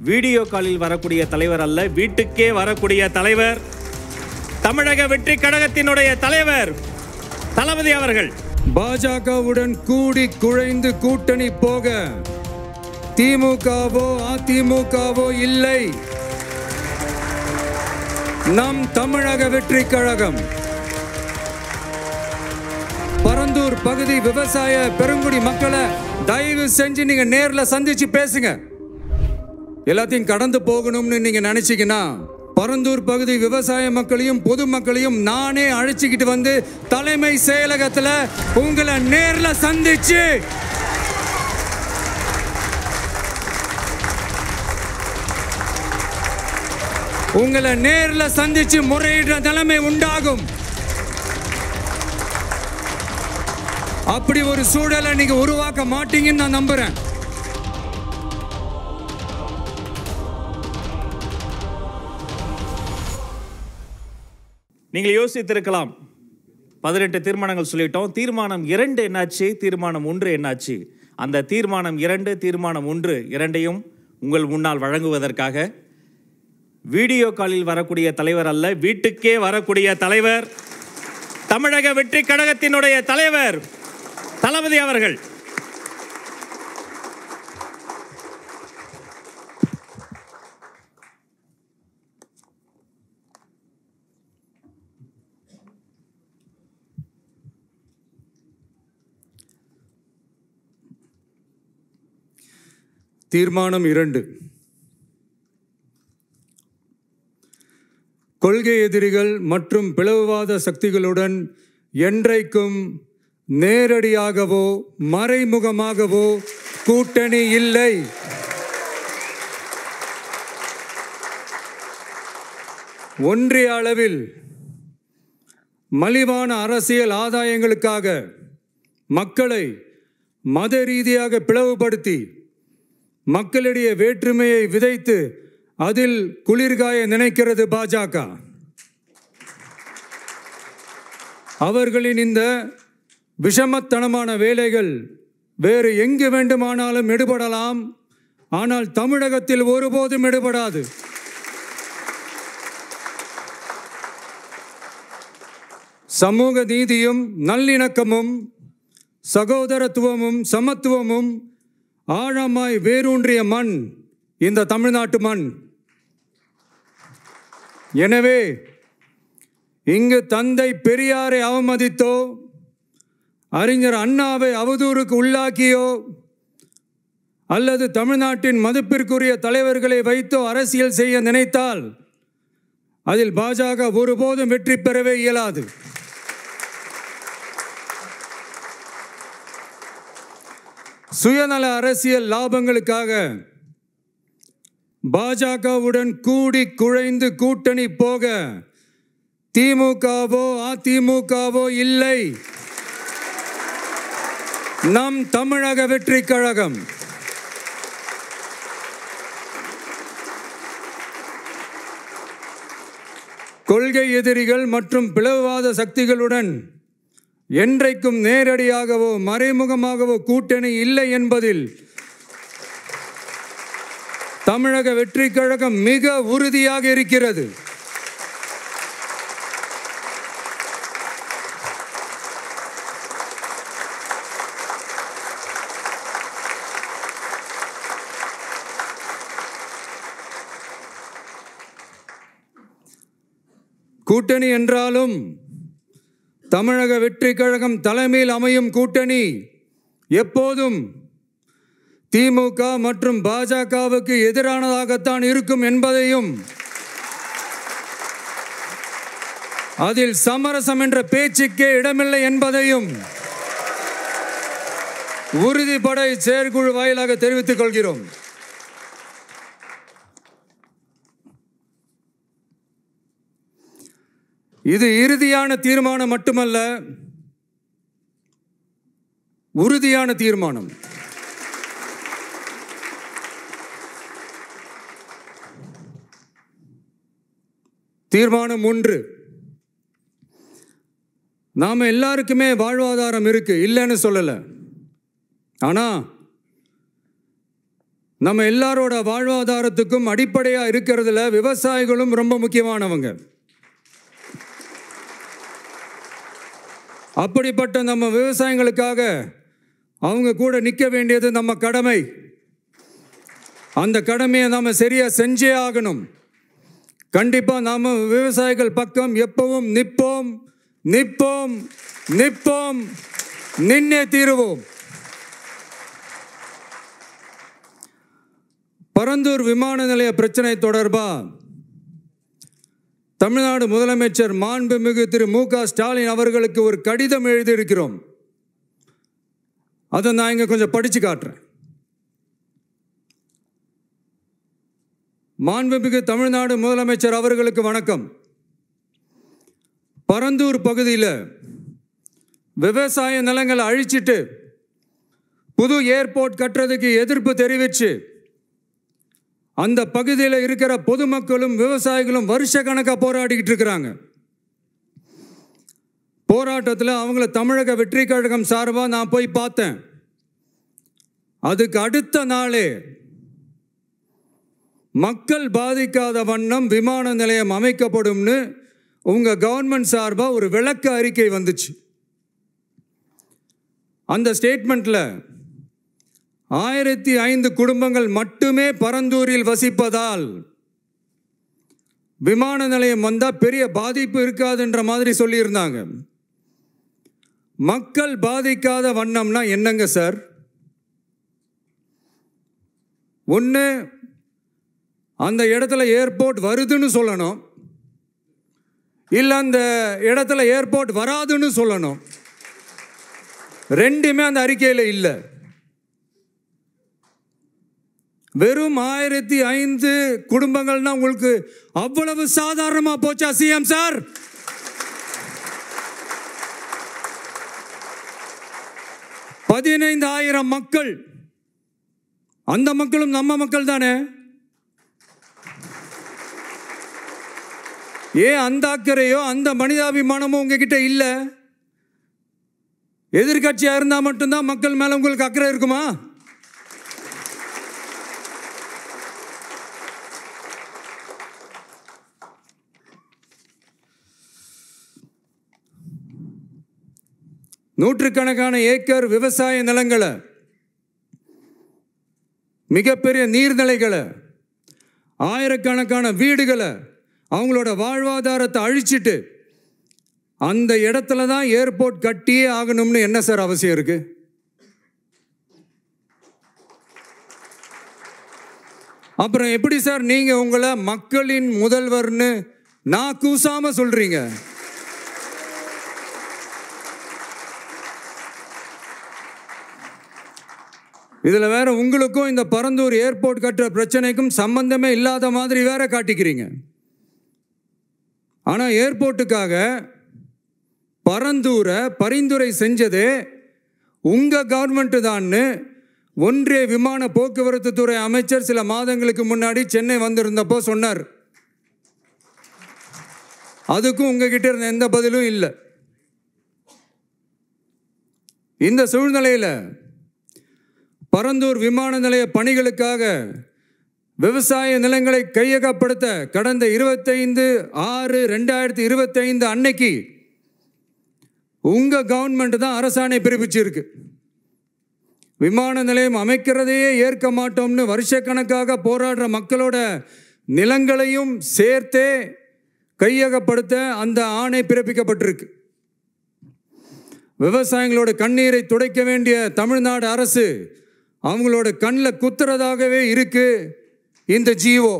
Video காலில் வரக்கூடிய தலைவர் அல்ல, வீட்டுக்கே வரக்கூடிய தலைவர், தமிழக வெற்றி கழகத்தினுடைய தலைவர் தளபதி அவர்கள். பாஜகவுடன் கூடி குழைந்து கூட்டணி போக திமுகவோ அதிமுகவோ இல்லை. நம் தமிழக வெற்றி கழகம். பரந்தூர் பகுதி விவசாய பெருங்குடி மக்களை தயவு செஞ்சு நீங்க நேர்ல சந்திச்சு பேசுங்க. எல்லாத்தையும் கடந்து போகணும்னு நீங்க நினைச்சீங்கன்னா பரந்தூர் பகுதி விவசாய மக்களையும் பொதுமக்களையும் நானே அழைச்சிக்கிட்டு வந்து தலைமை செயலகத்துல உங்களை நேர்ல சந்திச்சு முறையிடுற நிலைமை உண்டாகும். அப்படி ஒரு சூழலை நீங்க உருவாக்க மாட்டீங்கன்னு நான் நம்புறேன். நீங்கள் யோசித்திருக்கலாம், 18 தீர்மானங்கள் சொல்லிட்டோம், தீர்மானம் 2 என்னாச்சு, தீர்மானம் 1 என்னாச்சு? அந்த தீர்மானம் 2 தீர்மானம் 1 இரண்டையும் உங்கள் முன்னால் வழங்குவதற்காக வீடியோ காலில் வரக்கூடிய தலைவர் அல்ல, வீட்டுக்கே வரக்கூடிய தலைவர், தமிழக வெற்றி கழகத்தினுடைய தலைவர் தளபதி அவர்கள். தீர்மானம் 2. கொள்கை எதிரிகள் மற்றும் பிளவுவாத சக்திகளுடன் என்றைக்கும் நேரடியாகவோ மறைமுகமாகவோ கூட்டணி இல்லை. ஒன்றிய அளவில் மலிவான அரசியல் ஆதாயங்களுக்காக மக்களை மத ரீதியாக பிளவுபடுத்தி மக்களிடையே வேற்றுமையை விதைத்து அதில் குளிர்காய நினைக்கிறது பாஜக. அவர்களின் இந்த விஷமத்தனமான வேலைகள் வேறு எங்கு வேண்டுமானாலும் எடுபடலாம், ஆனால் தமிழகத்தில் ஒருபோதும் எடுபடாது. சமூக நீதியும் நல்லிணக்கமும் சகோதரத்துவமும் சமத்துவமும் ஆழமாய் வேரூன்றிய மண் இந்த தமிழ்நாட்டு மண். எனவே இங்கு தந்தை பெரியாரை அவமதித்தோ அறிஞர் அண்ணாவை அவதூறுக்கு உள்ளாக்கியோ அல்லது தமிழ்நாட்டின் மதிப்பிற்குரிய தலைவர்களை வைத்தோ அரசியல் செய்ய நினைத்தால் அதில் பாஜக ஒருபோதும் வெற்றி பெறவே இயலாது. சுயநல அரசியல் லாபங்களுக்காக பாஜகவுடன் கூடி குழைந்து கூட்டணி போக திமுகவோ அதிமுகவோ இல்லை. நம் தமிழக வெற்றி கழகம். கொள்கை எதிரிகள் மற்றும் பிளவுவாத சக்திகளுடன் என்றைக்கும் நேரடியாகவோ மறைமுகமாகவோ கூட்டணி இல்லை என்பதில் தமிழக வெற்றி கழகம் மிக உறுதியாக இருக்கிறது. கூட்டணி என்றாலும் தமிழக வெற்றி கழகம் தலைமையில் அமையும் கூட்டணி எப்போதும் திமுக மற்றும் பாஜகவுக்கு எதிரானதாகத்தான் இருக்கும் என்பதையும் அதில் சமரசம் என்ற பேச்சுக்கே இடமில்லை என்பதையும் உறுதிபட செயற்குழு வாயிலாக தெரிவித்துக் கொள்கிறோம். இது இறுதியான தீர்மானம் மட்டுமல்ல, உறுதியான தீர்மானம். தீர்மானம் 1. நாம எல்லாருக்குமே வாழ்வாதாரம் இருக்கு, இல்லைன்னு சொல்லல. ஆனா நம்ம எல்லாரோட வாழ்வாதாரத்துக்கும் அடிப்படையாக இருக்கிறதுல விவசாயிகளும் ரொம்ப முக்கியமானவங்க. அப்படிப்பட்ட நம்ம விவசாயிகளுக்காக அவங்க கூட நிற்க வேண்டியது நம்ம கடமை. அந்த கடமையை நாம் சரியாக செஞ்சே ஆகணும். கண்டிப்பாக நாம் விவசாயிகள் பக்கம் எப்பவும் நிற்போம், நிற்போம், நிற்போம், நின்னே தீருவோம். பரந்தூர் விமான நிலைய பிரச்சனை தொடர்பாக தமிழ்நாடு முதலமைச்சர் மாண்புமிகு திரு மு.க. ஸ்டாலின் அவர்களுக்கு ஒரு கடிதம் எழுதியிருக்கிறோம். அதை நான் இங்கே கொஞ்சம் படித்து காட்டுறேன். மாண்புமிகு தமிழ்நாடு முதலமைச்சர் அவர்களுக்கு வணக்கம். பரந்தூர் பகுதியில் விவசாய நிலங்களை அழிச்சிட்டு புது ஏர்போர்ட் கட்டுறதுக்கு எதிர்ப்பு தெரிவித்து அந்த பகுதியில் இருக்கிற பொதுமக்களும் விவசாயிகளும் வருஷ கணக்காக போராடிக்கிட்டு இருக்கிறாங்க. போராட்டத்தில் அவங்கள தமிழக வெற்றி கழகம் சார்பாக நான் போய் பார்த்தேன். அதுக்கு அடுத்த நாளே மக்கள் பாதிக்காத வண்ணம் விமான நிலையம் அமைக்கப்படும்னு உங்கள் கவர்மெண்ட் சார்பாக ஒரு விளக்க அறிக்கை வந்துச்சு. அந்த ஸ்டேட்மெண்ட்டில் 1005 குடும்பங்கள் மட்டுமே பரந்தூரில் வசிப்பதால் விமான நிலையம் வந்தால் பெரிய பாதிப்பு இருக்காதுன்ற மாதிரி சொல்லியிருந்தாங்க. மக்கள் பாதிக்காத வண்ணம்னா என்னங்க சார்? ஒன்று, அந்த இடத்துல ஏர்போர்ட் வருதுன்னு சொல்லணும், இல்லை அந்த இடத்துல ஏர்போர்ட் வராதுன்னு சொல்லணும். ரெண்டுமே அந்த அறிக்கையில் இல்லை. வெறும் 1005 குடும்பங்கள்னா உங்களுக்கு அவ்வளவு சாதாரணமா போச்சா சிஎம் சார்? $15,000 மக்கள், அந்த மக்களும் நம்ம மக்கள் தானே. ஏன் அந்த அக்கறையோ அந்த மனிதாபிமானமோ உங்ககிட்ட இல்லை? எதிர்கட்சியா இருந்தா மட்டும்தான் மக்கள் மேல உங்களுக்கு அக்கறை இருக்குமா? நூற்றுக்கணக்கான ஏக்கர் விவசாய நிலங்களை, மிகப்பெரிய நீர்நிலைகளை, ஆயிரக்கணக்கான வீடுகளை, அவங்களோட வாழ்வாதாரத்தை அழிச்சிட்டு அந்த இடத்துல தான் ஏர்போர்ட் கட்டியே ஆகணும்னு என்ன சார் அவசியம் இருக்கு? அப்புறம் எப்படி சார் நீங்க உங்களை மக்களின் முதல்வர்னு நான் கூசாம சொல்றீங்க? இதில் வேற உங்களுக்கும் இந்த பரந்தூர் ஏர்போர்ட் கட்டுற பிரச்சனைக்கும் சம்பந்தமே இல்லாத மாதிரி வேற காட்டிக்கிறீங்க. ஆனால் ஏர்போர்ட்டுக்காக பரந்தூரை பரிந்துரை செஞ்சதே உங்கள் கவர்மெண்ட்டு தான்னு ஒன்றிய விமான போக்குவரத்து துறை அமைச்சர் சில மாதங்களுக்கு முன்னாடி சென்னை வந்திருந்தப்போ சொன்னார். அதுக்கும் உங்ககிட்ட இருந்த எந்த பதிலும் இல்லை. இந்த சூழ்நிலையில் பரந்தூர் விமான நிலைய பணிகளுக்காக விவசாய நிலங்களை கையகப்படுத்த கடந்த 25/6/2025 அன்னைக்கு உங்கள் கவர்மெண்ட் தான் அரசாணை பிறப்பிச்சிருக்கு. விமான நிலையம் அமைக்கிறதையே ஏற்க மாட்டோம்னு வருஷக்கணக்காக போராடுற மக்களோட நிலங்களையும் சேர்த்தே கையகப்படுத்த அந்த ஆணை பிறப்பிக்கப்பட்டிருக்கு. விவசாயிகளோட கண்ணீரை துடைக்க வேண்டிய தமிழ்நாடு அரசு அவங்களோட கண்ணில் குத்துறதாகவே இருக்கு இந்த ஜீவோ.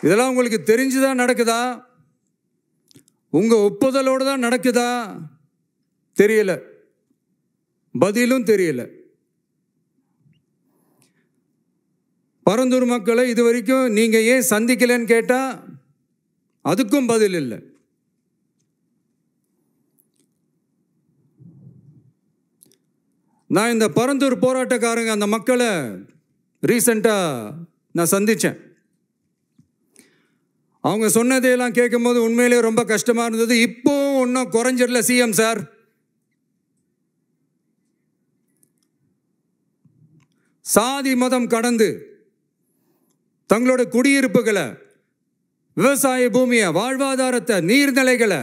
இதெல்லாம் உங்களுக்கு தெரிஞ்சுதான் நடக்குதா? உங்க ஒப்புதலோடு தான் நடக்குதா? தெரியல, பதிலும் தெரியல. பரந்தூர் மக்களை இது வரைக்கும் நீங்க ஏன் சந்திக்கலன்னு கேட்டா அதுக்கும் பதில் இல்லை. நான் இந்த பரந்தூர் போராட்டக்காரங்க அந்த மக்களை ரீசெண்டாக நான் சந்தித்தேன். அவங்க சொன்னதையெல்லாம் கேட்கும்போது உண்மையிலே ரொம்ப கஷ்டமாக இருந்தது. இப்போ ஒன்றும் குறைஞ்சிடல சிஎம் சார். சாதி மதம் கடந்து தங்களோட குடியிருப்புகளை, விவசாய பூமியை, வாழ்வாதாரத்தை, நீர்நிலைகளை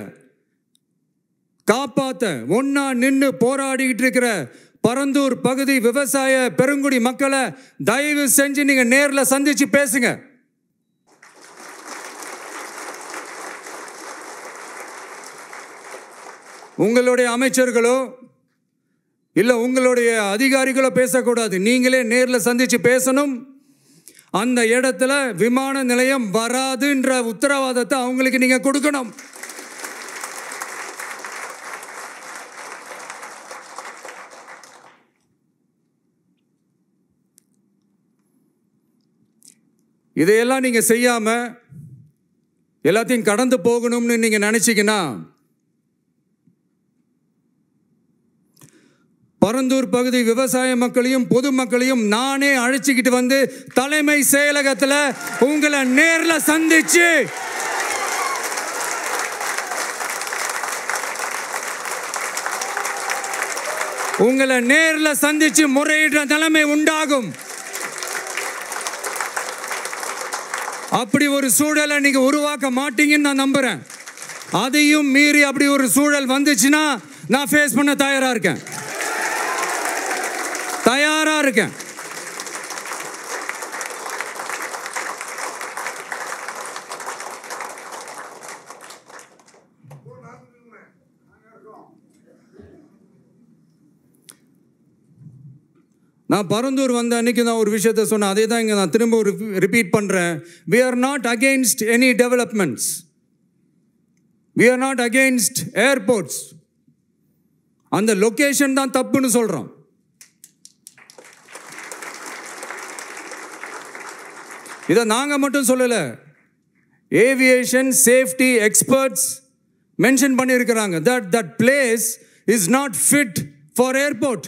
காப்பாற்ற ஒன்னா நின்று போராடிக்கிட்டு இருக்கிற பரந்தூர் பகுதி விவசாய பெருங்குடி மக்களை தயவு செஞ்சு நீங்க நேரில் சந்திச்சு பேசுங்க. உங்களுடைய அமைச்சர்களோ இல்ல உங்களுடைய அதிகாரிகளோ பேசக்கூடாது. நீங்களே நேரில் சந்திச்சு பேசணும். அந்த இடத்துல விமான நிலையம் வராதுன்ற உத்தரவாதத்தை அவங்களுக்கு நீங்க கொடுக்கணும். இதையெல்லாம் நீங்க செய்யாம எல்லாத்தையும் கடந்து போகணும்னு நீங்க நினைச்சீங்கன்னா பரந்தூர் பகுதி விவசாய மக்களையும் பொதுமக்களையும் நானே அழைச்சிக்கிட்டு வந்து தலைமை செயலகத்தில் உங்களை நேரில் சந்திச்சு முறையிடுற நிலைமை உண்டாகும். அப்படி ஒரு சூழலை நீங்க உருவாக்க மாட்டீங்கன்னு நான் நம்புறேன். அதையும் மீறி அப்படி ஒரு சூழல் வந்துச்சுன்னா நான் ஃபேஸ் பண்ண தயாரா இருக்கேன். நான் பரந்தூர் வந்த அன்னைக்கு நான் ஒரு விஷயத்தை சொன்னேன். அதே தான் இங்கே நான் திரும்ப ரிப்பீட் பண்ணுறேன். We are not against any developments. We are not against airports. அந்த லொகேஷன் தான் தப்புன்னு சொல்கிறோம். இதை நாங்கள் மட்டும் சொல்லலை, ஏவியேஷன் சேஃப்டி எக்ஸ்பர்ட்ஸ் மென்ஷன் பண்ணியிருக்கிறாங்க. that place is not fit for airport.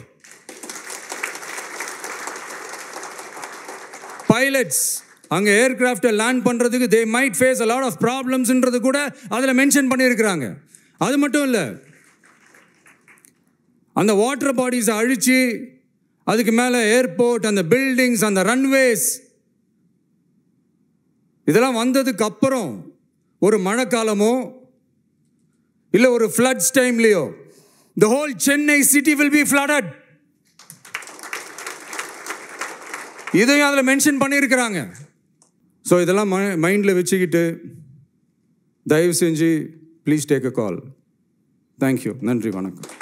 Pilots அங்கே ஏர்கிராஃப்டை லேண்ட் பண்ணுறதுக்கு they might face a lot of problemsன்றது கூட அதில் மென்ஷன் பண்ணியிருக்கிறாங்க. அது மட்டும் இல்லை, அந்த வாட்டர் பாடிஸை அழித்து அதுக்கு மேலே ஏர்போர்ட், அந்த பில்டிங்ஸ், அந்த ரன்வேஸ் இதெல்லாம் வந்ததுக்கு அப்புறம் ஒரு மழைக்காலமோ இல்லை ஒரு floods டைம்லையோ the whole Chennai city will be flooded. இதையும் அதில் மென்ஷன் பண்ணியிருக்கிறாங்க. ஸோ இதெல்லாம் மைண்டில் வச்சுக்கிட்டு தயவு செஞ்சு please take a call. Thank you. நன்றி, வணக்கம்.